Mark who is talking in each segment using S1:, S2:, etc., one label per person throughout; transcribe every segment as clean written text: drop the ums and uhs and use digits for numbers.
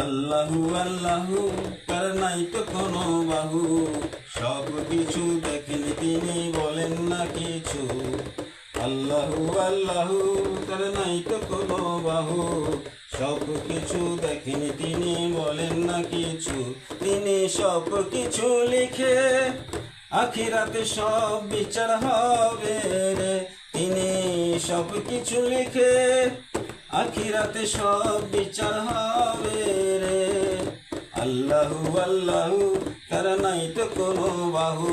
S1: আল্লাহু আল্লাহু তার নাই তো কোনো বাহু, সব কিছু দেখেন তিনি বলেন না কিছু। আল্লাহু আল্লাহু তার নাই তো কোনো বাহু, সব কিছু দেখেন তিনি বলেন না কিছু। তিনি সব কিছু লিখে আখিরাতে সব বিচার হবে রে। তিনি সব কিছু লিখে আখিরাতে সব বিচার হবে রে। আল্লাহু আল্লাহু তার নাই তো কোনো বাহু,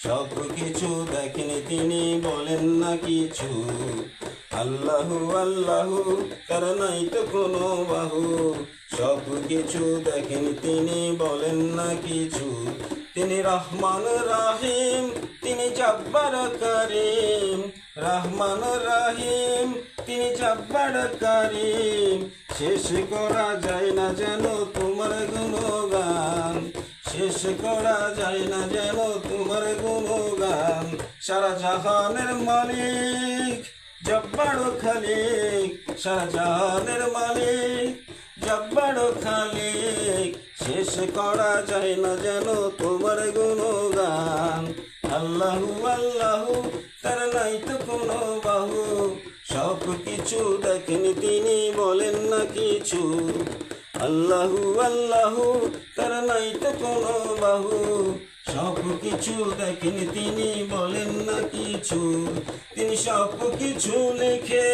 S1: সব কিছু দেখেন তিনি বলেন না কিছু। আল্লাহু আল্লাহু তার নাই তো কোনো বাহু, সব কিছু দেখেন তিনি বলেন না কিছু। তিনি রহমান রাহিম, তিনি জব্বার করিম। রহমান রাহিম, তিনি জব্বার করিম। শেষ করা যায় না যেন তোমার গুণগান, শেষ করা যায় না যেন তোমার গুণগান। সারা জাহানের মালিক জব্বার খালিক, সারা জাহানের মালিক জব্বার খালিক। শেষ করা যায় না যেন তোমার গুণগান। আল্লাহু আল্লাহু তার নাই তো কোনো বাহু, সব কিছু দেখেন তিনি বলেন না কিছু। আল্লাহু আল্লাহু তার নাই তো কোনো বাহু, সব কিছু দেখেন তিনি বলেন না কিছু। তিনি সব কিছু লিখে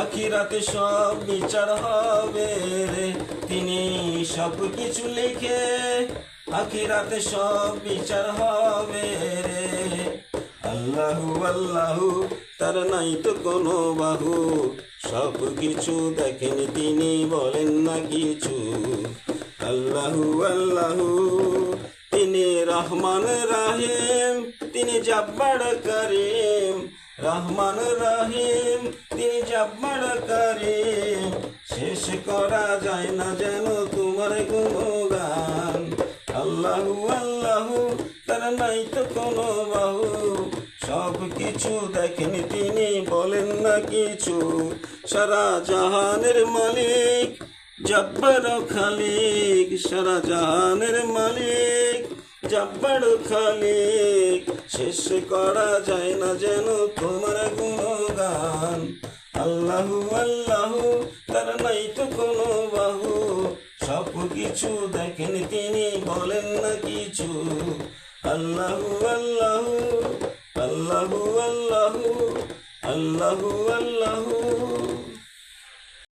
S1: আখিরাতে সব বিচার হবে রে। তিনি সব কিছু লিখে আখিরাতে সব বিচার হবে রে। আল্লাহু আল্লাহু তার নাই তো কোনো বাহু, সব কিছু দেখেন তিনি বলেন না কিছু। আল্লাহু আল্লাহু তিনি রহমান রাহিম, তিনি জব্বার করিম। রহমান রাহিম, তিনি জব্বার করিম। শেষ করা যায় না যেন তোমার গুণগান। আল্লাহু আল্লাহু তার নাই তো কোনো বাহু, সব কিছু দেখেন তিনি বলেন না কিছু। সারা জাহানের মালিক জব্বার খালিক, সারা জাহানের মালিক জব্বার খালিক। শেষ করা যায় না যেন তোমার গুণগান। আল্লাহু আল্লাহু তার নাই তো কোনো বাহু, সব কিছু দেখেন তিনি বলেন না কিছু। আল্লাহু আল্লাহু আল্লাহু আল্লাহু আল্লাহু আল্লাহু।